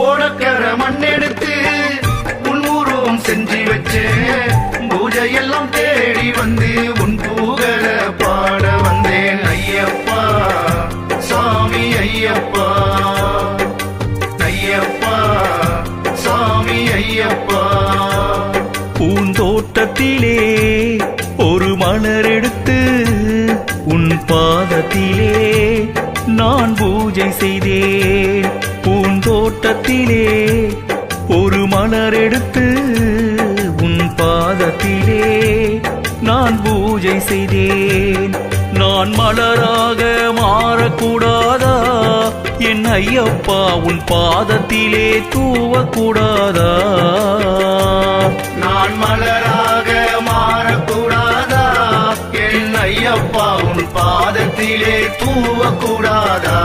ஓடக்கர மண்ணெடுத்து உன் உருவம் செஞ்சு வச்சேன். பூஜையெல்லாம் தேடி வந்து உன் புகழ பாட வந்தேன். ஐயப்பா சாமி ஐயப்பா, ஐயப்பா சாமி ஐயப்பா. பூந்தோட்டத்திலே ஒரு மலர் எடுத்து உன் பாதத்திலே நான் பூஜை செய்தேன். பூந்தோட்டத்திலே ஒரு மலர் எடுத்து உன் பாதத்திலே நான் பூஜை செய்தேன். நான் மலராக மாறக்கூடாதா என் ஐயப்பா, உன் பாதத்திலே தூவக்கூடாதா? நான் மலராக மாறக்கூடாதா என் ஐயப்பா, உன் பாதத்திலே தூவக்கூடாதா?